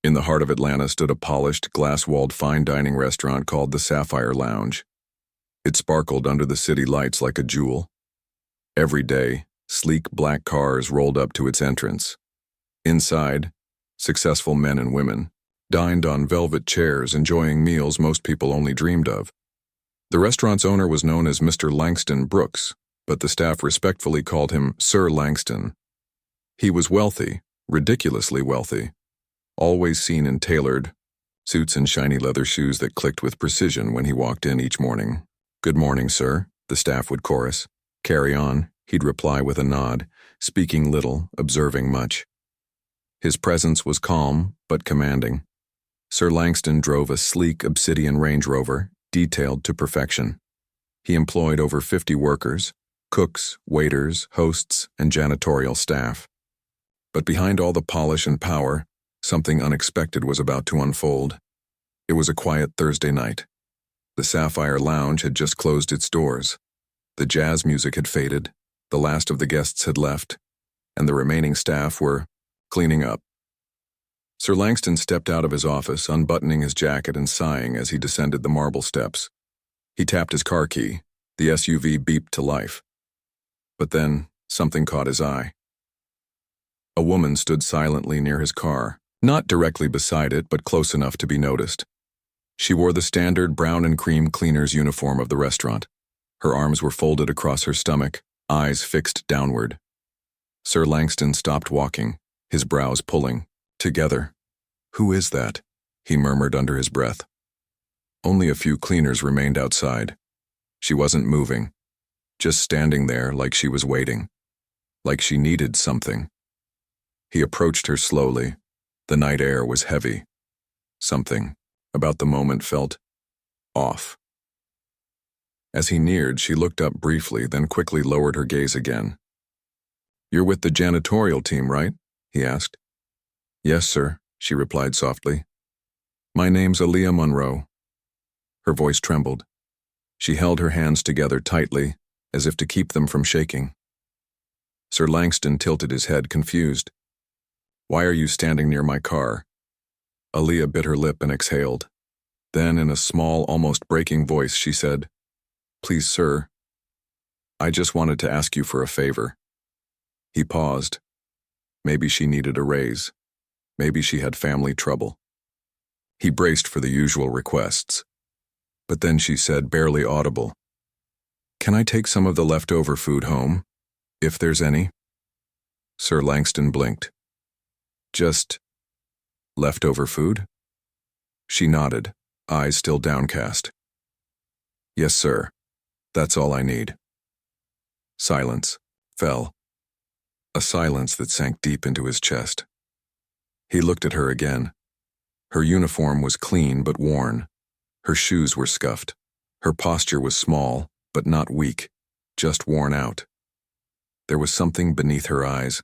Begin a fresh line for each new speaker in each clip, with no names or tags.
In the heart of Atlanta stood a polished, glass-walled fine dining restaurant called the Sapphire Lounge. It sparkled under the city lights like a jewel. Every day, sleek black cars rolled up to its entrance. Inside, successful men and women dined on velvet chairs, enjoying meals most people only dreamed of. The restaurant's owner was known as Mr. Langston Brooks, but the staff respectfully called him Sir Langston. He was wealthy, ridiculously wealthy, always seen in tailored suits and shiny leather shoes that clicked with precision when he walked in each morning. "Good morning, sir," the staff would chorus. "Carry on," he'd reply with a nod, speaking little, observing much. His presence was calm but commanding. Sir Langston drove a sleek Obsidian Range Rover, detailed to perfection. He employed over 50 workers, cooks, waiters, hosts, and janitorial staff. But behind all the polish and power, something unexpected was about to unfold. It was a quiet Thursday night. The Sapphire Lounge had just closed its doors. The jazz music had faded, the last of the guests had left, and the remaining staff were cleaning up. Sir Langston stepped out of his office, unbuttoning his jacket and sighing as he descended the marble steps. He tapped his car key. The SUV beeped to life. But then, something caught his eye. A woman stood silently near his car, not directly beside it, but close enough to be noticed. She wore the standard brown and cream cleaner's uniform of the restaurant. Her arms were folded across her stomach, eyes fixed downward. Sir Langston stopped walking, his brows pulling together. "Who is that?" he murmured under his breath. Only a few cleaners remained outside. She wasn't moving, just standing there like she was waiting, like she needed something. He approached her slowly. The night air was heavy. Something about the moment felt off. As he neared, she looked up briefly, then quickly lowered her gaze again. "You're with the janitorial team, right?" he asked. "Yes, sir," she replied softly. "My name's Aaliyah Monroe." Her voice trembled. She held her hands together tightly, as if to keep them from shaking. Sir Langston tilted his head, confused. "Why are you standing near my car?" Aaliyah bit her lip and exhaled. Then, in a small, almost breaking voice, she said, "Please, sir, I just wanted to ask you for a favor." He paused. Maybe she needed a raise. Maybe she had family trouble. He braced for the usual requests. But then she said, barely audible, "Can I take some of the leftover food home, if there's any?" Sir Langston blinked. "Just leftover food?" She nodded, eyes still downcast. "Yes, sir. That's all I need." Silence fell. A silence that sank deep into his chest. He looked at her again. Her uniform was clean but worn. Her shoes were scuffed. Her posture was small, but not weak, just worn out. There was something beneath her eyes,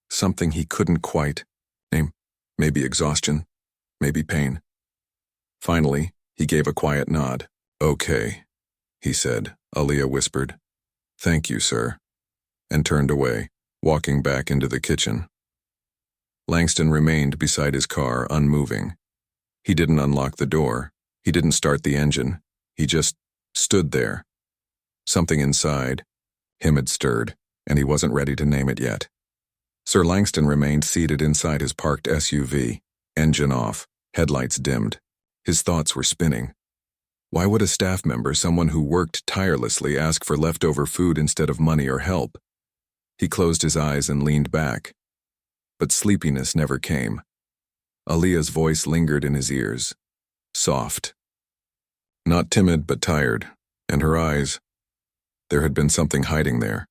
something he couldn't quite name. Maybe exhaustion, maybe pain. Finally, he gave a quiet nod. "Okay," he said, Aaliyah whispered. "Thank you, sir," and turned away, walking back into the kitchen. Langston remained beside his car, unmoving. He didn't unlock the door. He didn't start the engine. He just stood there. Something inside him had stirred, and he wasn't ready to name it yet. Sir Langston remained seated inside his parked SUV, engine off, headlights dimmed. His thoughts were spinning. Why would a staff member, someone who worked tirelessly, ask for leftover food instead of money or help? He closed his eyes and leaned back. But sleepiness never came. Aaliyah's voice lingered in his ears. Soft. Not timid, but tired. And her eyes. There had been something hiding there.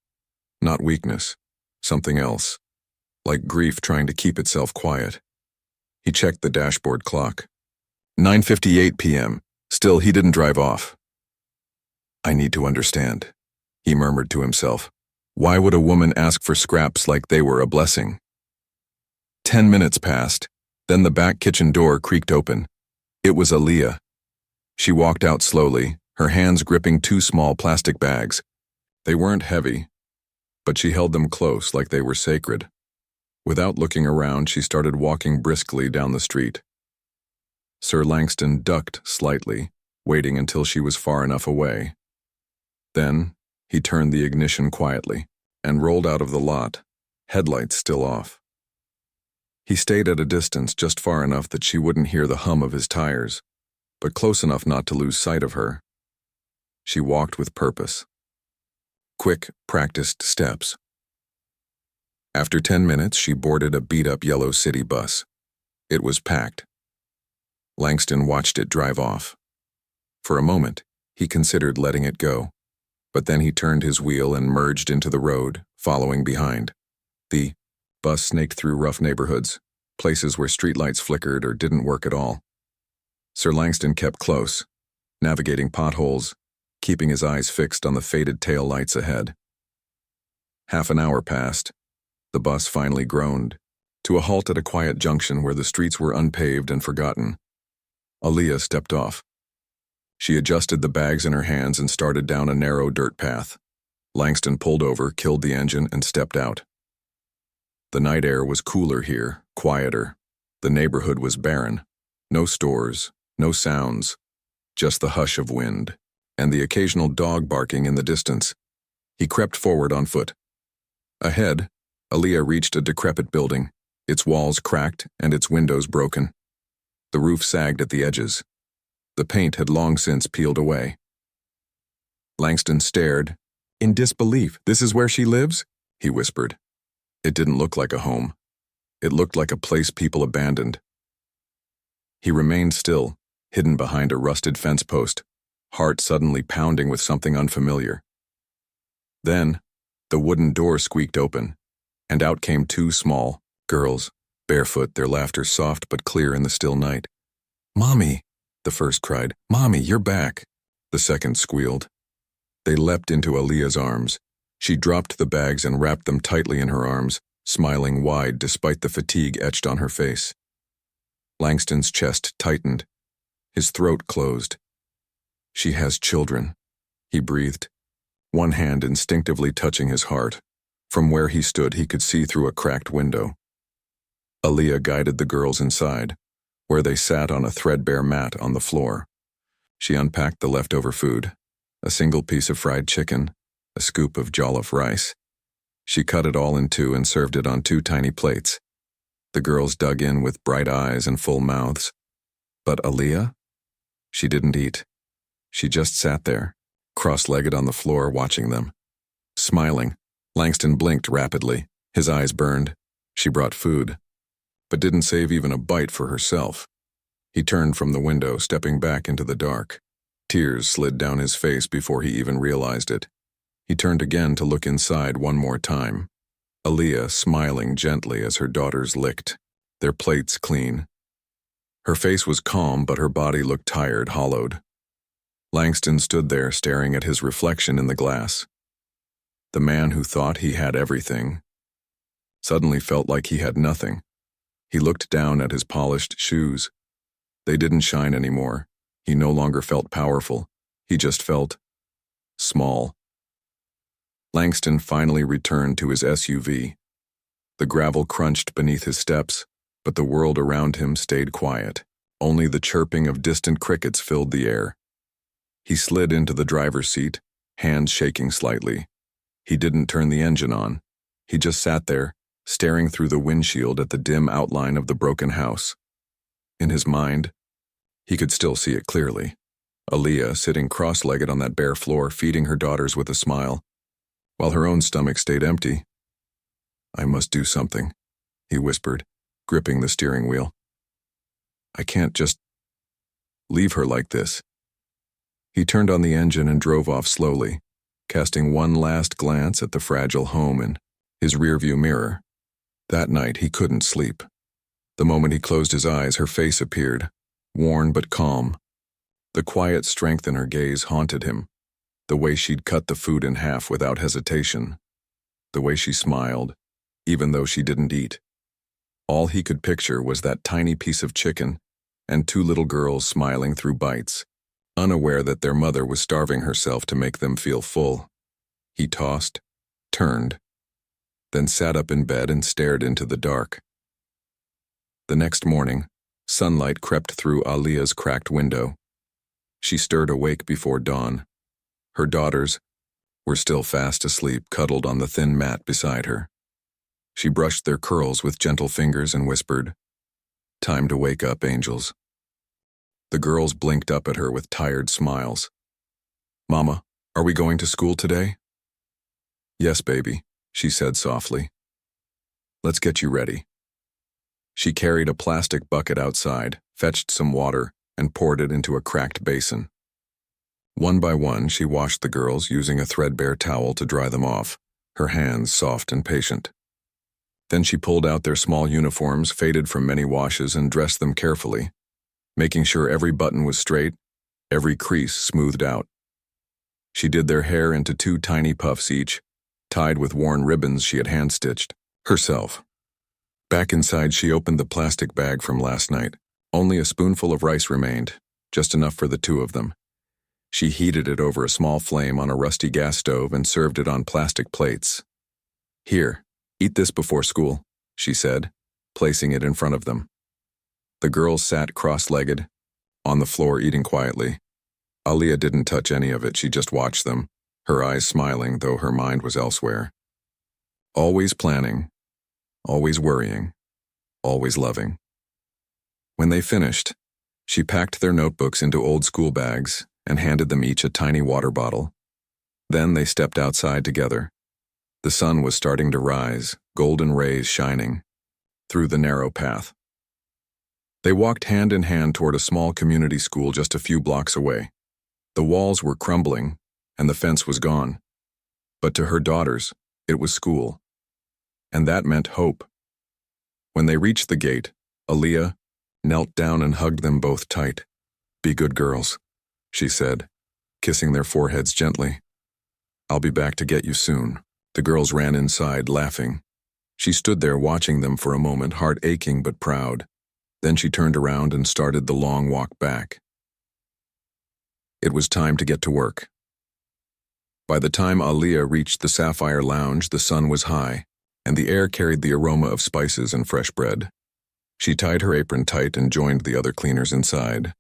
Not weakness. Something else. Like grief trying to keep itself quiet. He checked the dashboard clock. 9:58 p.m. Still, he didn't drive off. "I need to understand," he murmured to himself. Why would a woman ask for scraps like they were a blessing? 10 minutes passed. Then the back kitchen door creaked open. It was Aaliyah. She walked out slowly, her hands gripping 2 small plastic bags. They weren't heavy, but she held them close like they were sacred. Without looking around, she started walking briskly down the street, Sir Langston ducked slightly, waiting until she was far enough away. Then, he turned the ignition quietly and rolled out of the lot, headlights still off. He stayed at a distance just far enough that she wouldn't hear the hum of his tires, but close enough not to lose sight of her. She walked with purpose. Quick, practiced steps. After 10 minutes, she boarded a beat-up yellow city bus. It was packed. Langston watched it drive off. For a moment, he considered letting it go, but then he turned his wheel and merged into the road, following behind. The bus snaked through rough neighborhoods, places where streetlights flickered or didn't work at all. Sir Langston kept close, navigating potholes, keeping his eyes fixed on the faded tail lights ahead. Half an hour passed. The bus finally groaned, to a halt at a quiet junction where the streets were unpaved and forgotten. Aaliyah stepped off. She adjusted the bags in her hands and started down a narrow dirt path. Langston pulled over, killed the engine, and stepped out. The night air was cooler here, quieter. The neighborhood was barren. No stores, no sounds, just the hush of wind, and the occasional dog barking in the distance. He crept forward on foot. Ahead, Aaliyah reached a decrepit building, its walls cracked and its windows broken. The roof sagged at the edges. The paint had long since peeled away. Langston stared. In disbelief. "This is where she lives?" he whispered. It didn't look like a home. It looked like a place people abandoned. He remained still, hidden behind a rusted fence post, heart suddenly pounding with something unfamiliar. Then, the wooden door squeaked open, and out came two small girls, barefoot, their laughter soft but clear in the still night. "Mommy!" the first cried. "Mommy, you're back!" The second squealed. They leapt into Aaliyah's arms. She dropped the bags and wrapped them tightly in her arms, smiling wide despite the fatigue etched on her face. Langston's chest tightened. His throat closed. "She has children," he breathed, one hand instinctively touching his heart. From where he stood, he could see through a cracked window. Aaliyah guided the girls inside, where they sat on a threadbare mat on the floor. She unpacked the leftover food, a single piece of fried chicken, a scoop of jollof rice. She cut it all in two and served it on two tiny plates. The girls dug in with bright eyes and full mouths. But Aaliyah? She didn't eat. She just sat there, cross-legged on the floor, watching them. Smiling, Langston blinked rapidly. His eyes burned. She brought food, but didn't save even a bite for herself. He turned from the window, stepping back into the dark. Tears slid down his face before he even realized it. He turned again to look inside one more time. Aaliyah smiling gently as her daughters licked, their plates clean. Her face was calm, but her body looked tired, hollowed. Langston stood there staring at his reflection in the glass. The man who thought he had everything suddenly felt like he had nothing. He looked down at his polished shoes. They didn't shine anymore. He no longer felt powerful. He just felt small. Langston finally returned to his SUV. The gravel crunched beneath his steps, but the world around him stayed quiet. Only the chirping of distant crickets filled the air. He slid into the driver's seat, hands shaking slightly. He didn't turn the engine on. He just sat there, staring through the windshield at the dim outline of the broken house. In his mind, he could still see it clearly. Aaliyah sitting cross-legged on that bare floor, feeding her daughters with a smile, while her own stomach stayed empty. "I must do something," he whispered, gripping the steering wheel. "I can't just leave her like this." He turned on the engine and drove off slowly, casting one last glance at the fragile home in his rearview mirror. That night he couldn't sleep. The moment he closed his eyes, her face appeared, worn but calm. The quiet strength in her gaze haunted him. The way she'd cut the food in half without hesitation. The way she smiled, even though she didn't eat. All he could picture was that tiny piece of chicken and two little girls smiling through bites, unaware that their mother was starving herself to make them feel full. He tossed, turned, then sat up in bed and stared into the dark. The next morning, Sunlight crept through Aaliyah's cracked window. She stirred awake before dawn. Her daughters were still fast asleep, cuddled on the thin mat beside her. She brushed their curls with gentle fingers and whispered, "Time to wake up, angels." The girls blinked up at her with tired smiles. "Mama, are we going to school today?" "Yes, baby," she said softly. "Let's get you ready." She carried a plastic bucket outside, fetched some water, and poured it into a cracked basin. One by one, she washed the girls using a threadbare towel to dry them off, her hands soft and patient. Then she pulled out their small uniforms, faded from many washes, and dressed them carefully, making sure every button was straight, every crease smoothed out. She did their hair into 2 tiny puffs each, tied with worn ribbons she had hand-stitched herself. Back inside, she opened the plastic bag from last night. Only a spoonful of rice remained, just enough for the 2 of them. She heated it over a small flame on a rusty gas stove and served it on plastic plates. "Here, eat this before school," she said, placing it in front of them. The girls sat cross-legged, on the floor eating quietly. Aaliyah didn't touch any of it, she just watched them, her eyes smiling though her mind was elsewhere. Always planning, always worrying, always loving. When they finished, she packed their notebooks into old school bags and handed them each a tiny water bottle. Then they stepped outside together. The sun was starting to rise, golden rays shining through the narrow path. They walked hand in hand toward a small community school just a few blocks away. The walls were crumbling, and the fence was gone. But to her daughters, it was school. And that meant hope. When they reached the gate, Aaliyah knelt down and hugged them both tight. "Be good girls," she said, kissing their foreheads gently. "I'll be back to get you soon." The girls ran inside, laughing. She stood there watching them for a moment, heart aching but proud. Then she turned around and started the long walk back. It was time to get to work. By the time Aaliyah reached the Sapphire Lounge, the sun was high, and the air carried the aroma of spices and fresh bread. She tied her apron tight and joined the other cleaners inside.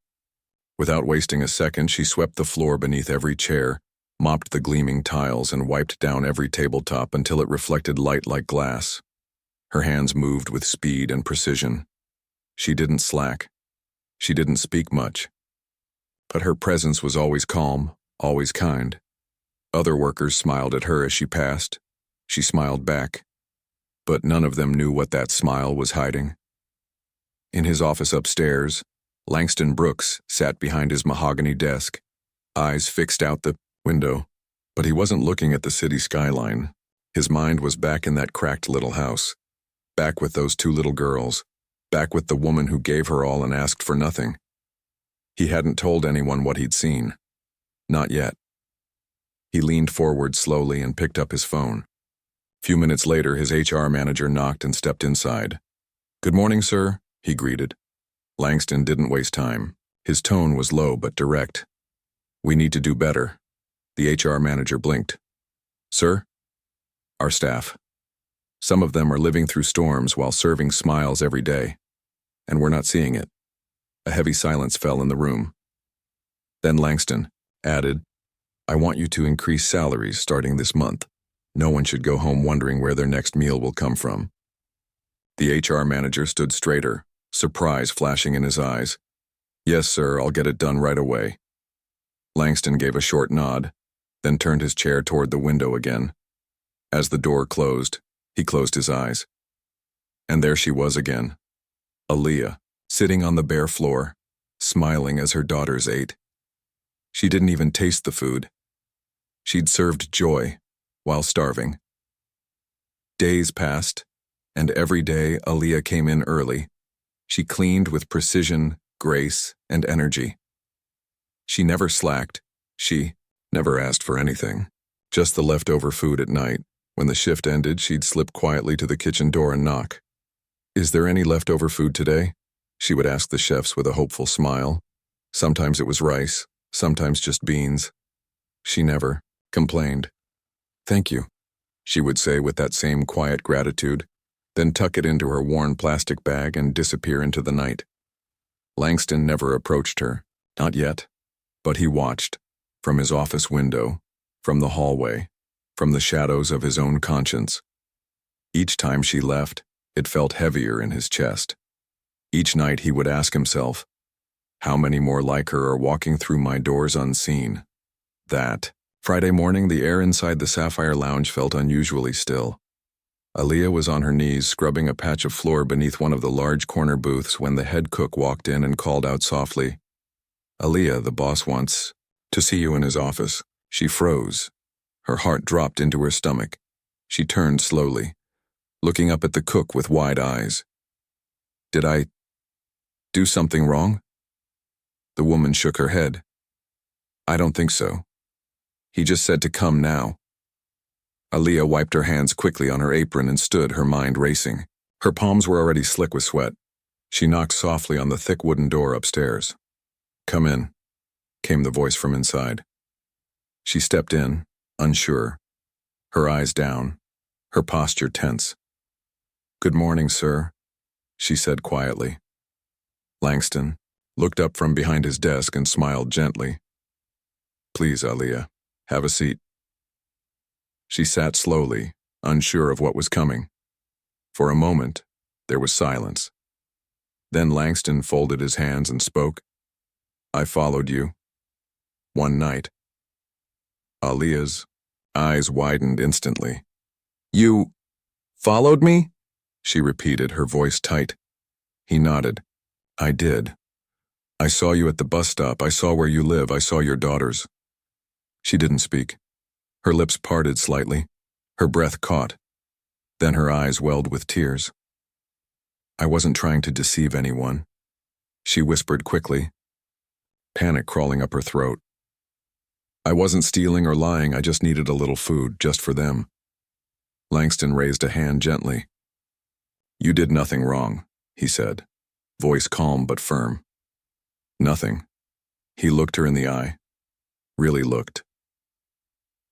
Without wasting a second, she swept the floor beneath every chair, mopped the gleaming tiles, and wiped down every tabletop until it reflected light like glass. Her hands moved with speed and precision. She didn't slack. She didn't speak much. But her presence was always calm, always kind. Other workers smiled at her as she passed. She smiled back. But none of them knew what that smile was hiding. In his office upstairs, Langston Brooks sat behind his mahogany desk, eyes fixed out the window. But he wasn't looking at the city skyline. His mind was back in that cracked little house. Back with those 2 little girls. Back with the woman who gave her all and asked for nothing. He hadn't told anyone what he'd seen. Not yet. He leaned forward slowly and picked up his phone. A few minutes later, his HR manager knocked and stepped inside. "Good morning, sir," he greeted. Langston didn't waste time. His tone was low but direct. "We need to do better." The HR manager blinked. "Sir?" "Our staff. Some of them are living through storms while serving smiles every day. And we're not seeing it." A heavy silence fell in the room. Then Langston added, "I want you to increase salaries starting this month. No one should go home wondering where their next meal will come from." The HR manager stood straighter, surprise flashing in his eyes. "Yes, sir, I'll get it done right away." Langston gave a short nod, then turned his chair toward the window again. As the door closed, he closed his eyes. And there she was again, Aaliyah, sitting on the bare floor, smiling as her daughters ate. She didn't even taste the food. She'd served joy while starving. Days passed, and every day Aaliyah came in early. She cleaned with precision, grace, and energy. She never slacked. She never asked for anything. Just the leftover food at night. When the shift ended, she'd slip quietly to the kitchen door and knock. "Is there any leftover food today?" she would ask the chefs with a hopeful smile. Sometimes it was rice, sometimes just beans. She never complained. "Thank you," she would say with that same quiet gratitude, then tuck it into her worn plastic bag and disappear into the night. Langston never approached her, not yet, but he watched, from his office window, from the hallway, from the shadows of his own conscience. Each time she left, it felt heavier in his chest. Each night he would ask himself, how many more like her are walking through my doors unseen? That Friday morning, the air inside the Sapphire Lounge felt unusually still. Aaliyah was on her knees scrubbing a patch of floor beneath one of the large corner booths when the head cook walked in and called out softly, "Aaliyah, the boss wants to see you in his office." She froze. Her heart dropped into her stomach. She turned slowly, looking up at the cook with wide eyes. "Did I do something wrong?" The woman shook her head. "I don't think so. He just said to come now." Aaliyah wiped her hands quickly on her apron and stood, her mind racing. Her palms were already slick with sweat. She knocked softly on the thick wooden door upstairs. "Come in," came the voice from inside. She stepped in, unsure, her eyes down, her posture tense. "Good morning, sir," she said quietly. Langston looked up from behind his desk and smiled gently. "Please, Aaliyah, have a seat." She sat slowly, unsure of what was coming. For a moment, there was silence. Then Langston folded his hands and spoke. "I followed you. One night." Aaliyah's eyes widened instantly. "You followed me?" she repeated, her voice tight. He nodded. "I did. I saw you at the bus stop. I saw where you live. I saw your daughters." She didn't speak. Her lips parted slightly. Her breath caught. Then her eyes welled with tears. "I wasn't trying to deceive anyone," she whispered quickly, panic crawling up her throat. "I wasn't stealing or lying. I just needed a little food, just for them." Langston raised a hand gently. "You did nothing wrong," he said, voice calm but firm. "Nothing." He looked her in the eye. Really looked.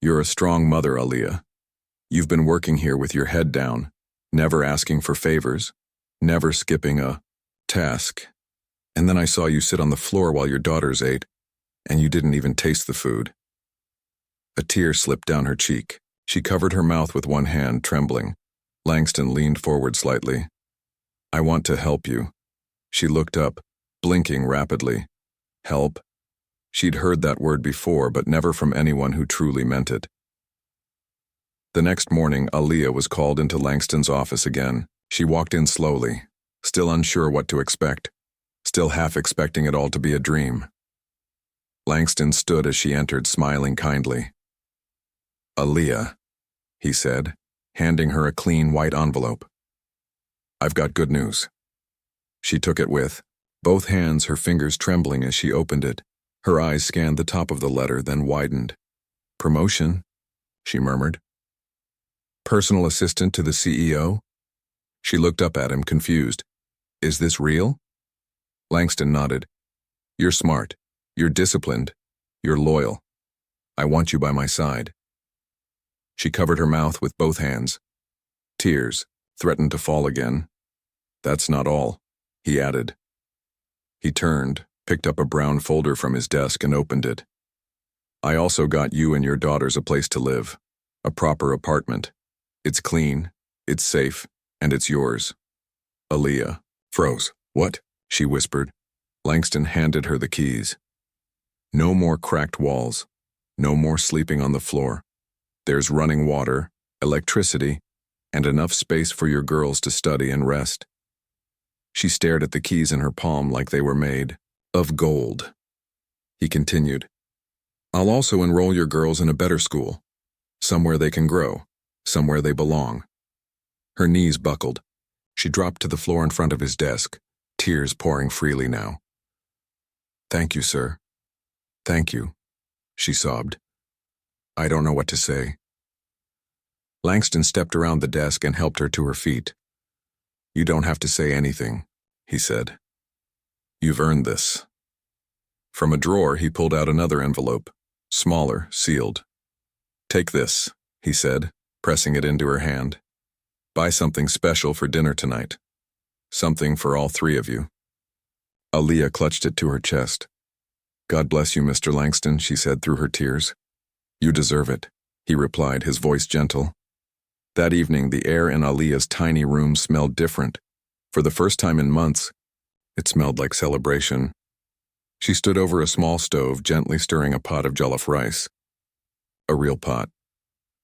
"You're a strong mother, Aaliyah. You've been working here with your head down, never asking for favors, never skipping a task. And then I saw you sit on the floor while your daughters ate, and you didn't even taste the food." A tear slipped down her cheek. She covered her mouth with one hand, trembling. Langston leaned forward slightly. "I want to help you." She looked up, blinking rapidly. Help? She'd heard that word before, but never from anyone who truly meant it. The next morning, Aaliyah was called into Langston's office again. She walked in slowly, still unsure what to expect, still half expecting it all to be a dream. Langston stood as she entered, smiling kindly. "Aaliyah," he said, handing her a clean white envelope. "I've got good news." She took it with both hands, her fingers trembling as she opened it. Her eyes scanned the top of the letter, then widened. "Promotion," she murmured. "Personal assistant to the CEO?" She looked up at him, confused. "Is this real?" Langston nodded. "You're smart. You're disciplined. You're loyal. I want you by my side." She covered her mouth with both hands. Tears threatened to fall again. "That's not all," he added. He turned, picked up a brown folder from his desk and opened it. "I also got you and your daughters a place to live, a proper apartment. It's clean, it's safe, and it's yours." Aaliyah froze. "What?" she whispered. Langston handed her the keys. "No more cracked walls. No more sleeping on the floor. There's running water, electricity, and enough space for your girls to study and rest." She stared at the keys in her palm like they were made of gold. He continued, "I'll also enroll your girls in a better school, somewhere they can grow, somewhere they belong." Her knees buckled. She dropped to the floor in front of his desk, tears pouring freely now. "Thank you, sir. Thank you," she sobbed. "I don't know what to say." Langston stepped around the desk and helped her to her feet. "You don't have to say anything," he said. "You've earned this." From a drawer, he pulled out another envelope, smaller, sealed. "Take this," he said, pressing it into her hand. "Buy something special for dinner tonight. Something for all three of you." Aaliyah clutched it to her chest. God bless you, Mr. Langston, she said through her tears. You deserve it, he replied, his voice gentle. That evening, the air in Aaliyah's tiny room smelled different. For the first time in months, it smelled like celebration. She stood over a small stove, gently stirring a pot of jollof rice. A real pot.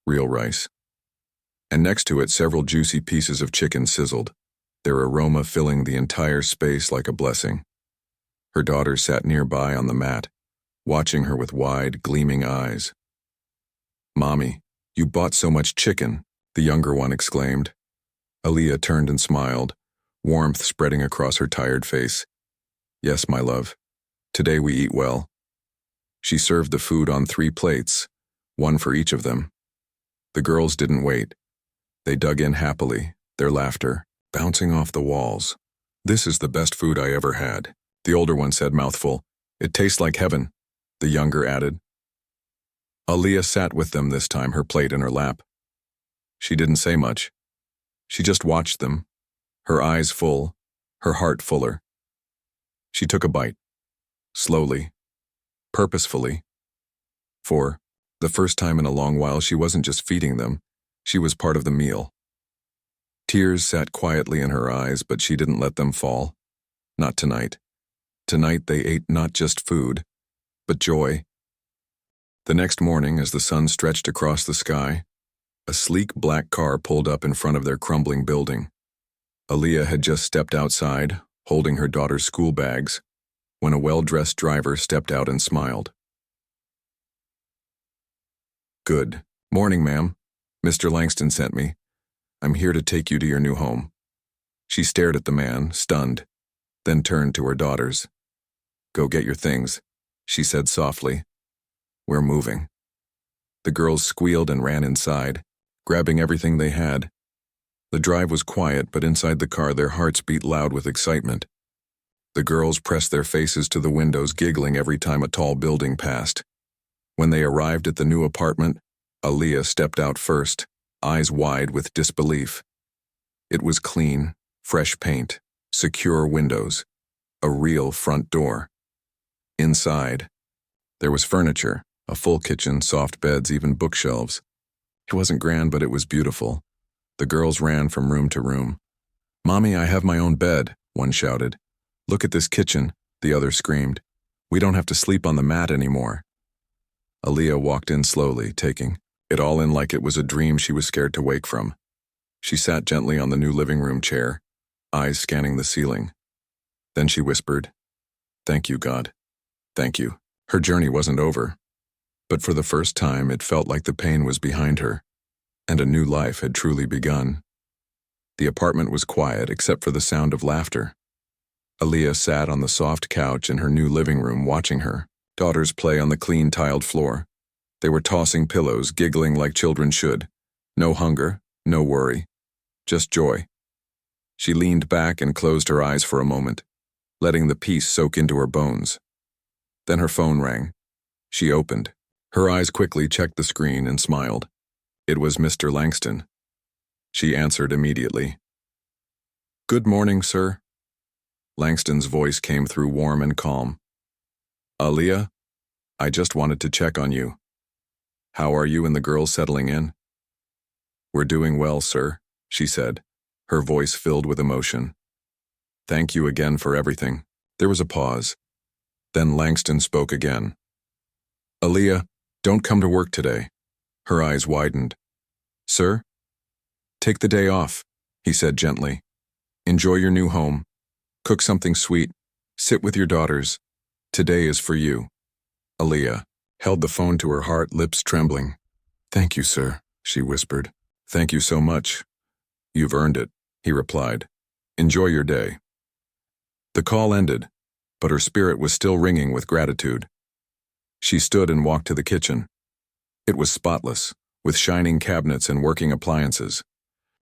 Real rice. And next to it, several juicy pieces of chicken sizzled, their aroma filling the entire space like a blessing. Her daughter sat nearby on the mat, watching her with wide, gleaming eyes. Mommy, you bought so much chicken, the younger one exclaimed. Aaliyah turned and smiled, warmth spreading across her tired face. Yes, my love. Today we eat well. She served the food on 3 plates, one for each of them. The girls didn't wait. They dug in happily, their laughter bouncing off the walls. This is the best food I ever had, the older one said, mouthful. It tastes like heaven, the younger added. Aaliyah sat with them this time, her plate in her lap. She didn't say much. She just watched them, her eyes full, her heart fuller. She took a bite, slowly, purposefully. For the first time in a long while, she wasn't just feeding them, she was part of the meal. Tears sat quietly in her eyes, but she didn't let them fall. Not tonight. Tonight they ate not just food, but joy. The next morning, as the sun stretched across the sky, a sleek black car pulled up in front of their crumbling building. Aaliyah had just stepped outside, holding her daughter's school bags, when a well-dressed driver stepped out and smiled. Good morning, ma'am. Mr. Langston sent me. I'm here to take you to your new home. She stared at the man, stunned, then turned to her daughters. Go get your things, she said softly. We're moving. The girls squealed and ran inside, grabbing everything they had. The drive was quiet, but inside the car their hearts beat loud with excitement. The girls pressed their faces to the windows, giggling every time a tall building passed. When they arrived at the new apartment, Aaliyah stepped out first, eyes wide with disbelief. It was clean, fresh paint, secure windows, a real front door. Inside, there was furniture, a full kitchen, soft beds, even bookshelves. It wasn't grand, but it was beautiful. The girls ran from room to room. Mommy, I have my own bed, one shouted. Look at this kitchen, the other screamed. We don't have to sleep on the mat anymore. Aaliyah walked in slowly, taking it all in like it was a dream she was scared to wake from. She sat gently on the new living room chair, eyes scanning the ceiling. Then she whispered, Thank you, God. Thank you. Her journey wasn't over. But for the first time, it felt like the pain was behind her, and a new life had truly begun. The apartment was quiet except for the sound of laughter. Aaliyah sat on the soft couch in her new living room watching her daughters play on the clean tiled floor. They were tossing pillows, giggling like children should. No hunger, no worry, just joy. She leaned back and closed her eyes for a moment, letting the peace soak into her bones. Then her phone rang. She opened. Her eyes quickly checked the screen and smiled. It was Mr. Langston. She answered immediately. Good morning, sir. Langston's voice came through warm and calm. Aaliyah, I just wanted to check on you. How are you and the girls settling in? We're doing well, sir, she said, her voice filled with emotion. Thank you again for everything. There was a pause. Then Langston spoke again. Aaliyah, don't come to work today. Her eyes widened. Sir? Take the day off, he said gently. Enjoy your new home. Cook something sweet. Sit with your daughters. Today is for you. Aaliyah held the phone to her heart, lips trembling. Thank you, sir, she whispered. Thank you so much. You've earned it, he replied. Enjoy your day. The call ended, but her spirit was still ringing with gratitude. She stood and walked to the kitchen. It was spotless, with shining cabinets and working appliances.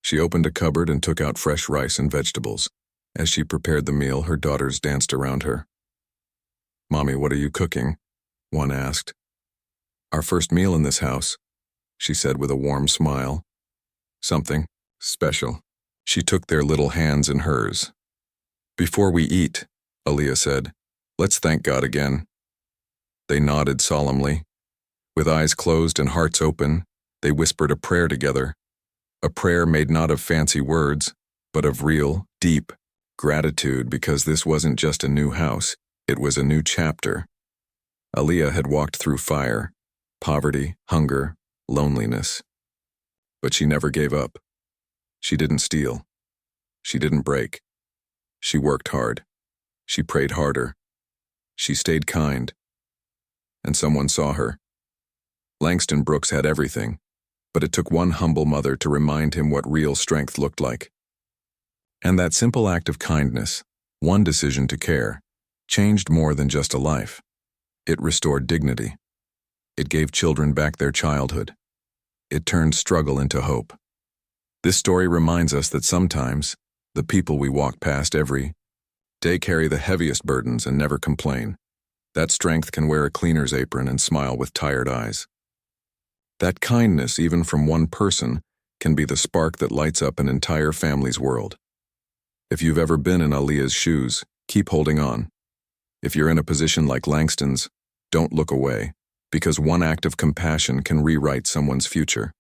She opened a cupboard and took out fresh rice and vegetables. As she prepared the meal, her daughters danced around her. Mommy, what are you cooking? One asked. Our first meal in this house, she said with a warm smile. Something special. She took their little hands in hers. Before we eat, Aaliyah said. "Let's thank God again." They nodded solemnly. With eyes closed and hearts open, they whispered a prayer together. A prayer made not of fancy words, but of real, deep gratitude, because this wasn't just a new house, it was a new chapter. Aaliyah had walked through fire, poverty, hunger, loneliness. But she never gave up. She didn't steal. She didn't break. She worked hard. She prayed harder. She stayed kind. And someone saw her. Langston Brooks had everything, but it took one humble mother to remind him what real strength looked like. And that simple act of kindness, one decision to care, changed more than just a life. It restored dignity. It gave children back their childhood. It turned struggle into hope. This story reminds us that sometimes the people we walk past every day carry the heaviest burdens and never complain. That strength can wear a cleaner's apron and smile with tired eyes. That kindness, even from one person, can be the spark that lights up an entire family's world. If you've ever been in Aaliyah's shoes, keep holding on. If you're in a position like Langston's, don't look away, because one act of compassion can rewrite someone's future.